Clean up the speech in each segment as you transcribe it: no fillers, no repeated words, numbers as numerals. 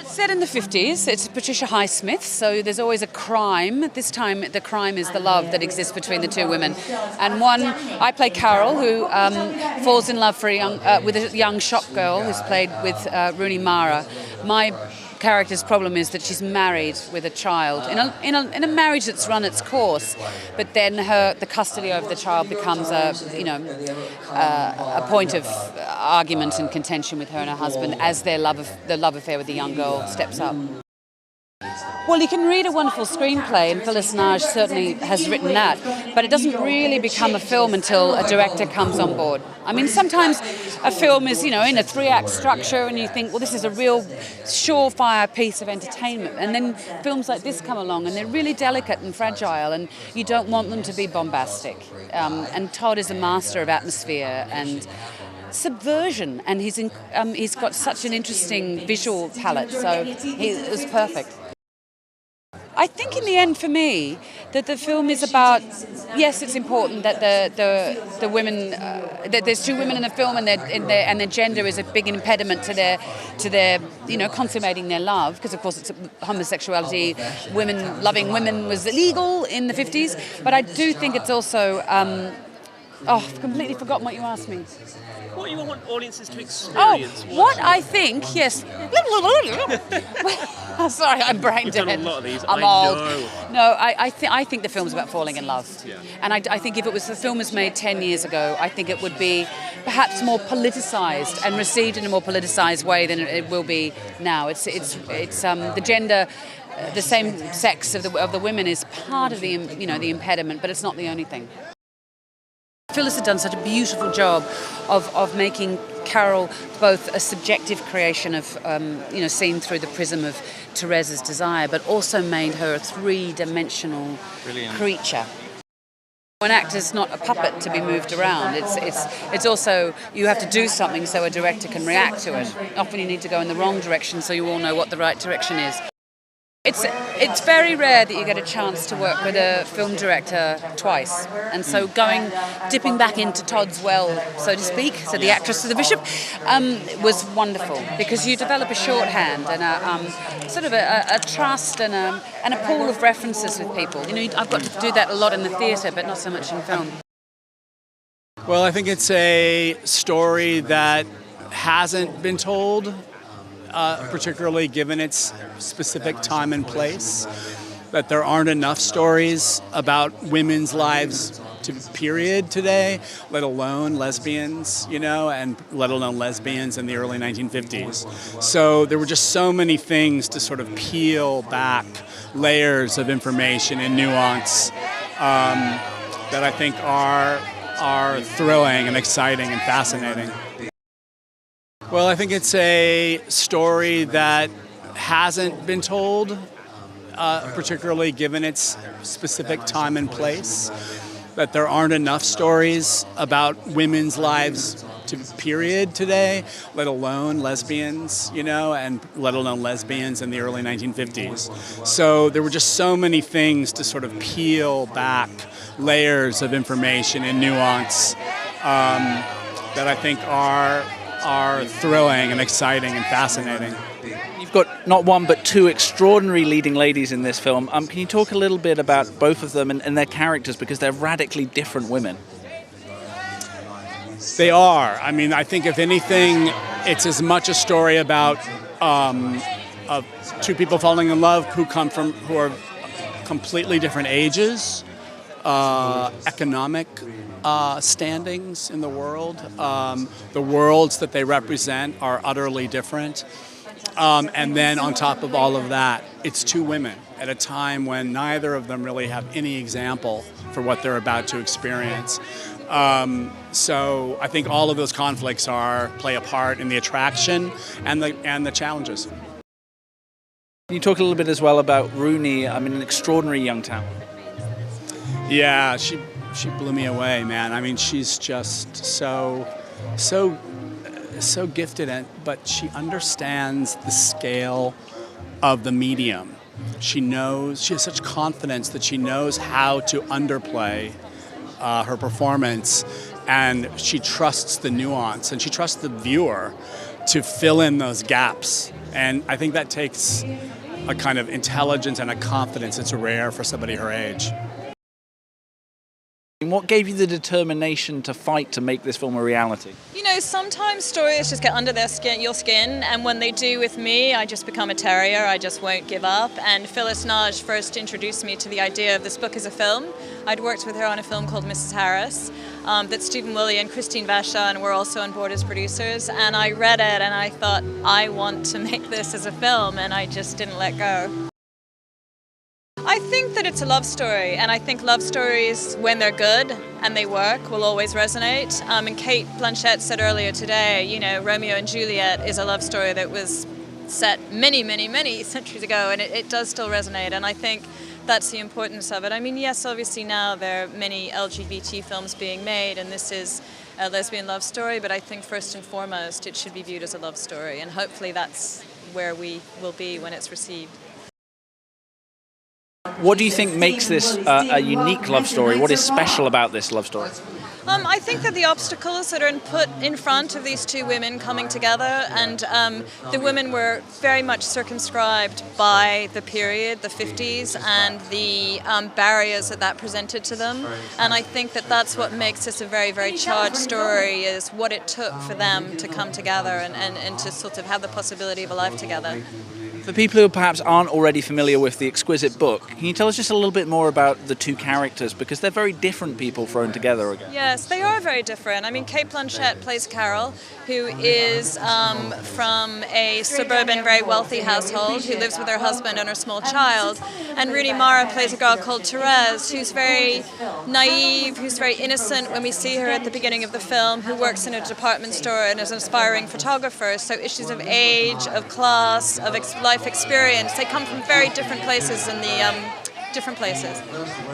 Set in the 50s, it's Patricia Highsmith, so there's always a crime. This time the crime is the love that exists between the two women. And I play Carol, who falls in love with a young shop girl who's played with Rooney. My character's problem is that she's married with a child in a marriage that's run its course, but then the custody over the child becomes a point of argument and contention with her and her husband as the love affair with the young girl steps up. Well, you can read a wonderful screenplay, and Phyllis Nagy certainly has written that, but it doesn't really become a film until a director comes on board. I mean, sometimes a film is, in a 3-act structure, and you think, well, this is a real surefire piece of entertainment. And then films like this come along, and they're really delicate and fragile, and you don't want them to be bombastic. And Todd is a master of atmosphere and subversion, and he's got such an interesting visual palette, so it was perfect. I think in the end, for me, that the film is about, yes, it's important that the women, that there's two women in the film, and their gender is a big impediment to their consummating their love, because of course it's homosexuality, loving women was illegal in the 50s, but I do think it's also, I've completely forgotten what you asked me. What you want audiences to experience? What I think, yes. Sorry, I'm brain dead. You've done a lot of these. I'm old. No, I think the film's about falling in love. Yeah. And I think if the film was made 10 years ago, I think it would be perhaps more politicized and received in a more politicized way than it will be now. It's the gender. The same sex of the women is part of the impediment, but it's not the only thing. Phyllis had done such a beautiful job of making Carol both a subjective creation of, seen through the prism of Therese's desire, but also made her a three-dimensional creature. An actor's not a puppet to be moved around. It's also, you have to do something so a director can react to it. Often you need to go in the wrong direction so you all know what the right direction is. It's very rare that you get a chance to work with a film director twice, and so dipping back into Todd's well, so to speak, so the actress to the bishop, was wonderful, because you develop a shorthand and a trust and a pool of references with people. I've got to do that a lot in the theatre, but not so much in film. Well, I think it's a story that hasn't been told, particularly given its specific time and place, that there aren't enough stories about women's lives period today, let alone lesbians, and let alone lesbians in the early 1950s. So there were just so many things to sort of peel back layers of information and nuance that I think are thrilling and exciting and fascinating. Well, I think it's a story that hasn't been told, particularly given its specific time and place, that there aren't enough stories about women's lives period today, let alone lesbians, and let alone lesbians in the early 1950s. So there were just so many things to sort of peel back layers of information and nuance that I think are thrilling and exciting and fascinating. You've got not one but two extraordinary leading ladies in this film. Can you talk a little bit about both of them and their characters, because they're radically different women? They are. I mean, I think if anything, it's as much a story about of two people falling in love who are completely different ages, economic standings in the world. The worlds that they represent are utterly different. And then on top of all of that, it's two women at a time when neither of them really have any example for what they're about to experience. So I think all of those conflicts play a part in the attraction and the challenges. Can you talk a little bit as well about Rooney? An extraordinary young talent. Yeah, she blew me away, man. I mean, she's just so gifted, but she understands the scale of the medium. She has such confidence that she knows how to underplay her performance, and she trusts the nuance, and she trusts the viewer to fill in those gaps And I think that takes a kind of intelligence and a confidence that's rare for somebody her age. What gave you the determination to fight to make this film a reality? You know, sometimes stories just get under your skin, and when they do with me, I just become a terrier. I just won't give up. And Phyllis Nagy first introduced me to the idea of this book as a film. I'd worked with her on a film called Mrs. Harris that Stephen Woolley and Christine Vachon were also on board as producers. And I read it and I thought, I want to make this as a film, and I just didn't let go. I think that it's a love story, and I think love stories, when they're good and they work, will always resonate. And Cate Blanchett said earlier today, you know, Romeo and Juliet is a love story that was set many, many, many centuries ago, and it does still resonate, and I think that's the importance of it. I mean, yes, obviously now there are many LGBT films being made, and this is a lesbian love story, but I think first and foremost it should be viewed as a love story, and hopefully that's where we will be when it's received. What do you think makes this a unique love story? What is special about this love story? I think that the obstacles that are put in front of these two women coming together, and the women were very much circumscribed by the period, the 50s, and the barriers that presented to them. And I think that that's what makes this a very, very charged story, is what it took for them to come together and to sort of have the possibility of a life together. For people who perhaps aren't already familiar with the exquisite book, can you tell us just a little bit more about the two characters? Because they're very different people thrown together again. Yes, they are very different. I mean, Cate Blanchett plays Carol, who is from a suburban, very wealthy household, who lives with her husband and her small child. And Rooney plays a girl called Therese, who's very naive, who's very innocent when we see her at the beginning of the film, who works in a department store and is an aspiring photographer. So issues of age, of class, of life experience, they come from very different places in the different places.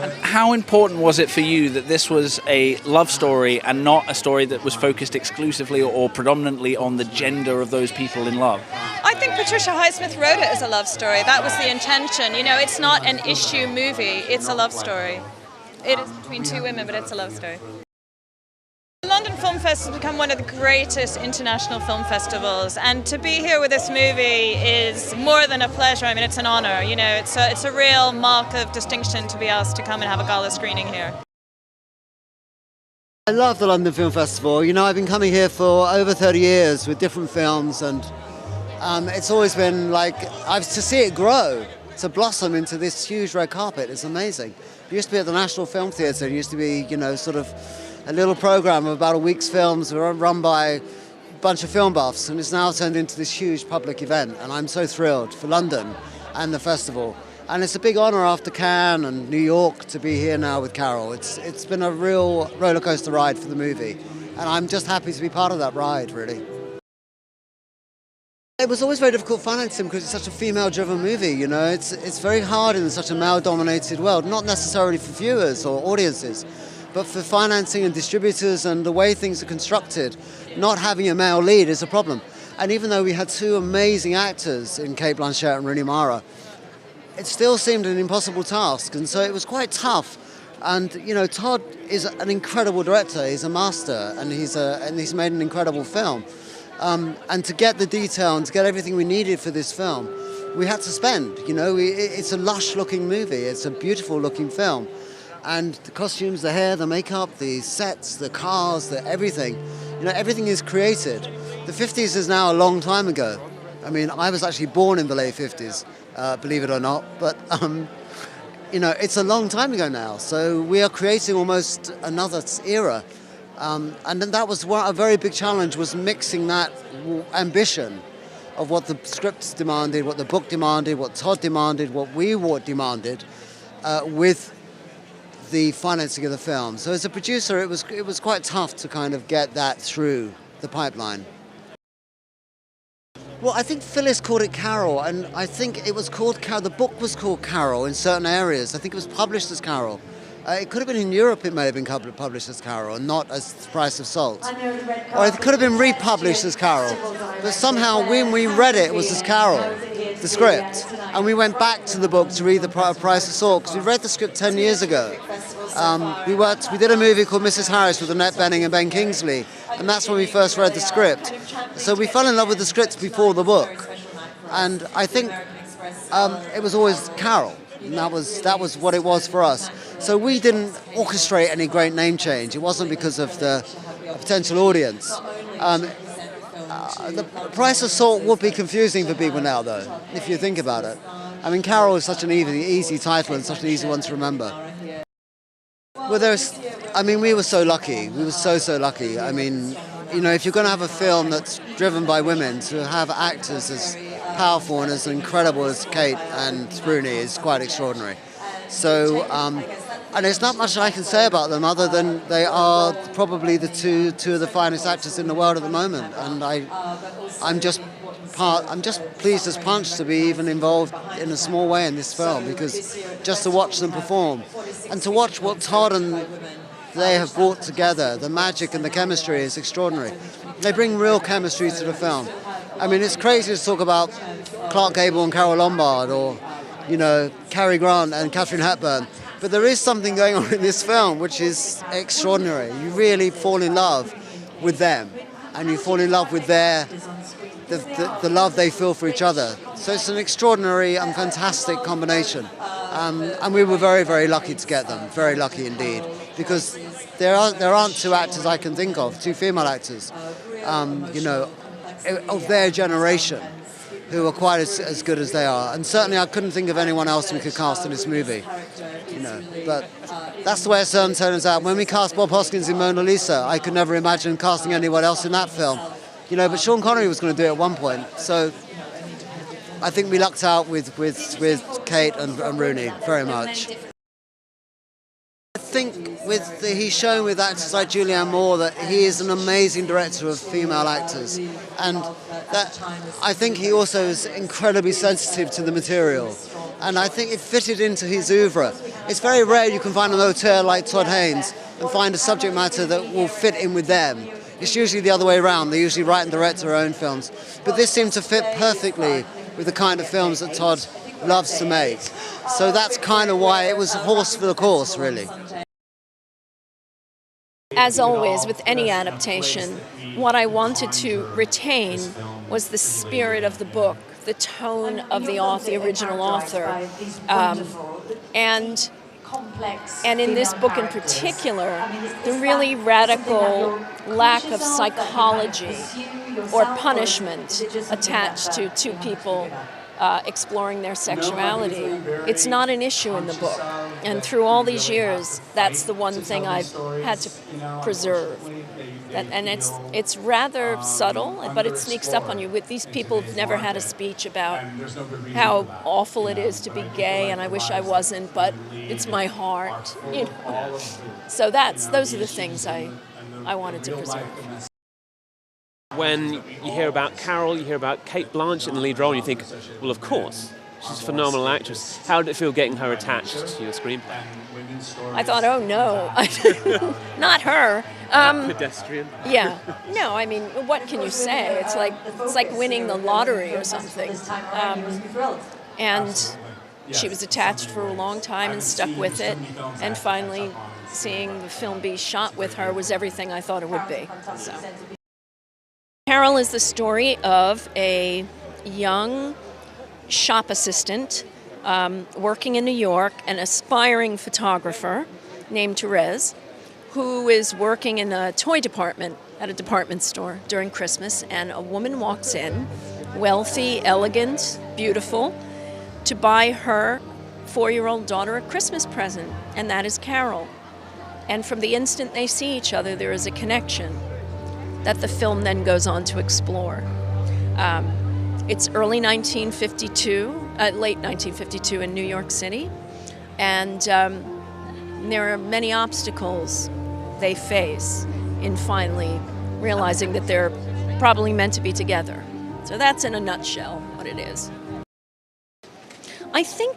And how important was it for you that this was a love story and not a story that was focused exclusively or predominantly on the gender of those people in love? I think Patricia Highsmith wrote it as a love story. That was the intention. You know, it's not an issue movie, it's a love story. It is between two women, but it's a love story. The London Film Fest has become one of the greatest international film festivals, and to be here with this movie is more than a pleasure. I mean, it's an honour. You know, it's a real mark of distinction to be asked to come and have a gala screening here. I love the London Film Festival. You know, I've been coming here for over 30 years with different films, and it's always been like, to see it grow, to blossom into this huge red carpet. It's amazing. It used to be at the National Film Theatre. It used to be, you know, sort of a little program of about a week's films run by a bunch of film buffs, and it's now turned into this huge public event, and I'm so thrilled for London and the festival. And it's a big honour after Cannes and New York to be here now with Carol. It's been a real roller coaster ride for the movie, and I'm just happy to be part of that ride, really. It was always very difficult financing because it's such a female-driven movie, you know. It's very hard in such a male-dominated world, not necessarily for viewers or audiences, but for financing and distributors and the way things are constructed, not having a male lead is a problem. And even though we had two amazing actors in Cate Blanchett and Rooney Mara, it still seemed an impossible task, and so it was quite tough. And you know, Todd is an incredible director. He's a master, and he's made an incredible film. And to get the detail and to get everything we needed for this film, we had to spend. You know, it's a lush-looking movie. It's a beautiful-looking film. And the costumes, the hair, the makeup, the sets, the cars, everything. You know, everything is created. The 50s is now a long time ago. I mean, I was actually born in the late 50s, believe it or not. But, you know, it's a long time ago now. So we are creating almost another era. And then that was a very big challenge, was mixing that ambition of what the scripts demanded, what the book demanded, what Todd demanded, what we demanded, with the financing of the film. So as a producer, it was quite tough to kind of get that through the pipeline. Well, I think Phyllis called it Carol, and I think it was called Carol. The book was called Carol in certain areas. I think it was published as Carol. It could have been in Europe, it may have been published as Carol, and not as The Price of Salt. Or it could have been republished as Carol. But somehow when we read it, it was as Carol, the script. And we went back to the book to read The Price of Salt, because we read the script 10 years ago. We did a movie called Mrs. Harris with Annette Bening and Ben Kingsley, and that's when we first read the script. So we fell in love with the script before the book. And I think it was always Carol. And that was what it was for us. So we didn't orchestrate any great name change. It wasn't because of the potential audience. The price of salt would be confusing for people now, though, if you think about it. I mean, Carol is such an easy title and such an easy one to remember. Well, we were so lucky. We were so lucky. I mean, you know, if you're going to have a film that's driven by women, to have actors as powerful and as incredible as Cate and Rooney is quite extraordinary. So, and there's not much I can say about them other than they are probably the two of the finest actors in the world at the moment. And I'm just pleased as punch to be even involved in a small way in this film, because just to watch them perform and to watch what Todd and they have brought together, the magic and the chemistry is extraordinary. They bring real chemistry to the film. I mean, it's crazy to talk about Clark Gable and Carole Lombard, or, you know, Cary Grant and Katharine Hepburn. But there is something going on in this film which is extraordinary. You really fall in love with them, and you fall in love with the love they feel for each other. So it's an extraordinary and fantastic combination. And we were very lucky to get them, very lucky indeed, because there aren't two actors I can think of, two female actors, you know, of their generation, who are quite as good as they are. And certainly I couldn't think of anyone else we could cast in this movie, you know. But that's the way it turns out. When we cast Bob Hoskins in Mona Lisa, I could never imagine casting anyone else in that film, you know. But Sean Connery was going to do it at one point, so I think we lucked out with Cate and Rooney very much. I think he's shown with actors like Julianne Moore that he is an amazing director of female actors, and that I think he also is incredibly sensitive to the material, and I think it fitted into his oeuvre. It's very rare you can find an auteur like Todd Haynes and find a subject matter that will fit in with them. It's usually the other way around. They usually write and direct their own films, but this seemed to fit perfectly with the kind of films that Todd loves to make. So that's kind of why it was a horse for the course, really. As always, with any adaptation, what I wanted to retain was the spirit of the book, the tone of the original author. And in this book in particular, the really radical lack of psychology or punishment attached to two people exploring their sexuality. It's not an issue in the book. And through all these years, that's the one thing I've had to preserve. And it's rather subtle, but it sneaks up on you. With these people who've never had a speech about how awful it is to be gay, and I wish I wasn't, but it's my heart. You know? So those are the things I wanted to preserve. When you hear about Carol, you hear about Cate Blanchett in the lead role, and you think, well, of course, she's a phenomenal actress. How did it feel getting her attached to your screenplay? I thought, oh no, not her. Pedestrian. Yeah. No, I mean, what can you say? It's like winning the lottery or something. And she was attached for a long time and stuck with it. And finally, seeing the film be shot with her was everything I thought it would be. So. Carol is the story of a young shop assistant working in New York, an aspiring photographer named Therese, who is working in a toy department at a department store during Christmas, and a woman walks in, wealthy, elegant, beautiful, to buy her 4-year-old daughter a Christmas present, and that is Carol. And from the instant they see each other, there is a connection that the film then goes on to explore. It's early 1952, late 1952 in New York City, and there are many obstacles they face in finally realizing that they're probably meant to be together. So that's in a nutshell what it is. I think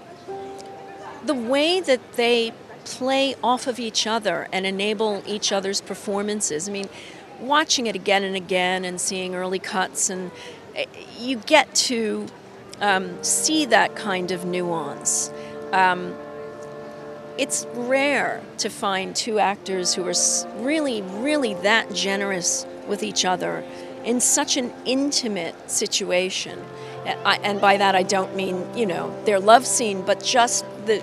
the way that they play off of each other and enable each other's performances, I mean, watching it again and again and seeing early cuts, and you get to see that kind of nuance. It's rare to find two actors who are really that generous with each other in such an intimate situation. And by that I don't mean, their love scene, but just the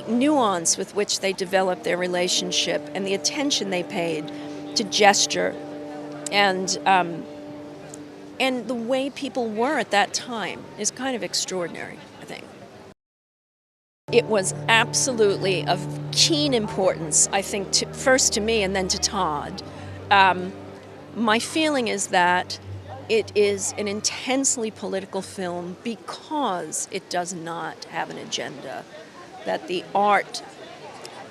nuance with which they developed their relationship and the attention they paid to gesture and the way people were at that time is kind of extraordinary, I think. It was absolutely of keen importance, I think, first to me and then to Todd. My feeling is that it is an intensely political film because it does not have an agenda, that the art,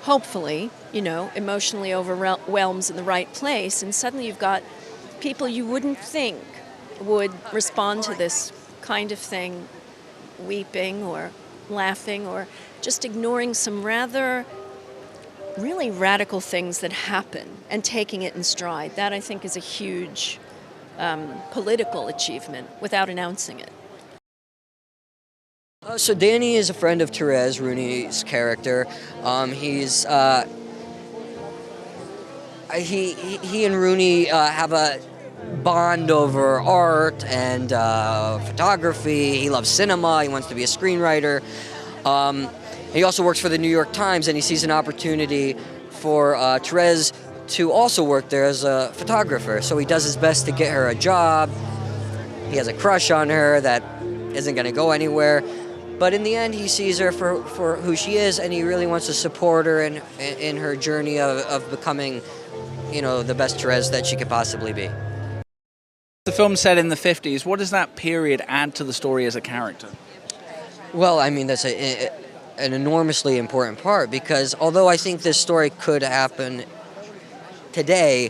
hopefully, emotionally overwhelms in the right place, and suddenly you've got people you wouldn't think would respond to this kind of thing, weeping or laughing or just ignoring some really radical things that happen and taking it in stride. That, I think, is a huge political achievement without announcing it. So Danny is a friend of Therese, Rooney's character. He and Rooney have a bond over art and photography. He loves cinema. He wants to be a screenwriter. He also works for the New York Times, and he sees an opportunity for Therese to also work there as a photographer. So he does his best to get her a job. He has a crush on her that isn't going to go anywhere. But in the end, he sees her for who she is, and he really wants to support her in her journey of becoming, the best Therese that she could possibly be. The film set in the 50s. What does that period add to the story as a character? Well, I mean, that's an enormously important part, because although I think this story could happen today,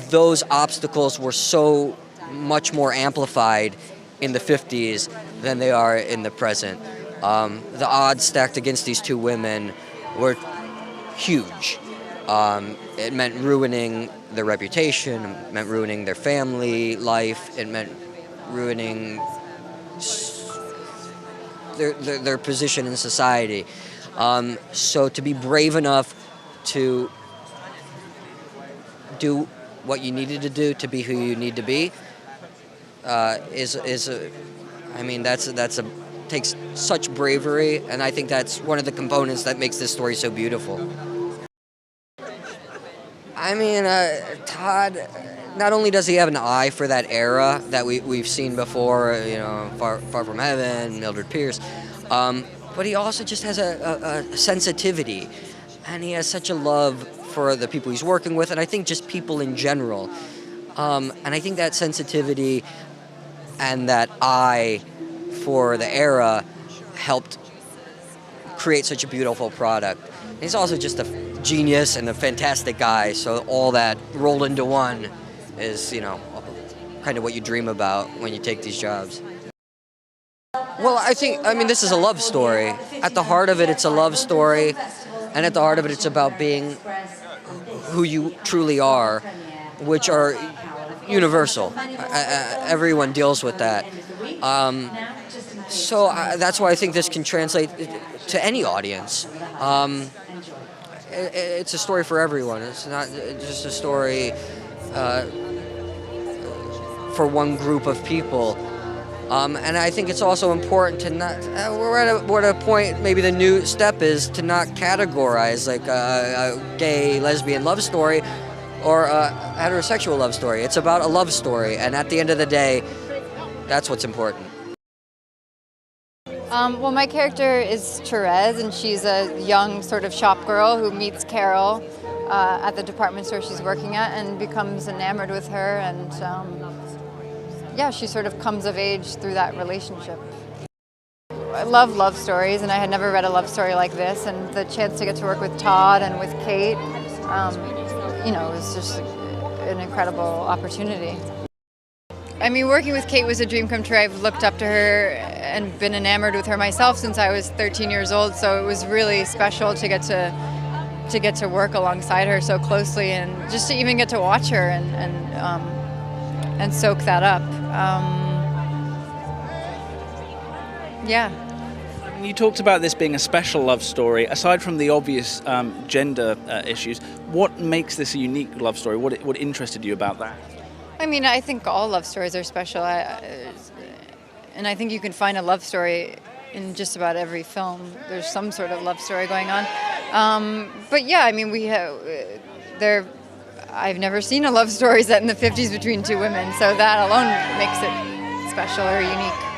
those obstacles were so much more amplified in the 50s than they are in the present. The odds stacked against these two women were huge. It meant ruining their reputation, it meant ruining their family life, it meant ruining their position in society. So to be brave enough to do what you needed to do to be who you need to be takes such bravery, and I think that's one of the components that makes this story so beautiful. I mean, Todd, not only does he have an eye for that era that we've seen before, Far From Heaven, Mildred Pierce, but he also just has a sensitivity, and he has such a love for the people he's working with, and I think just people in general. And I think that sensitivity and that eye for the era helped create such a beautiful product. He's also just a genius and a fantastic guy, so all that rolled into one is, kind of what you dream about when you take these jobs. Well, I mean, this is a love story. At the heart of it, it's a love story, and at the heart of it, it's about being who you truly are, which are universal. Everyone deals with that. So that's why I think this can translate to any audience. It's a story for everyone. It's not just a story for one group of people. And I think it's also important to not, we're at a point, maybe the new step is to not categorize like a gay, lesbian love story or a heterosexual love story. It's about a love story, and at the end of the day, that's what's important. Well, my character is Therese, and she's a young sort of shop girl who meets Carol at the department store she's working at and becomes enamored with her, and she sort of comes of age through that relationship. I love love stories, and I had never read a love story like this, and the chance to get to work with Todd and with Cate, it was just an incredible opportunity. I mean, working with Cate was a dream come true. I've looked up to her and been enamored with her myself since I was 13 years old, so it was really special to get to work alongside her so closely, and just to even get to watch her and soak that up. You talked about this being a special love story. Aside from the obvious gender issues, what makes this a unique love story? What interested you about that? I mean, I think all love stories are special. and I think you can find a love story in just about every film. There's some sort of love story going on. But yeah, I mean, I've never seen a love story set in the 50s between two women, so that alone makes it special or unique.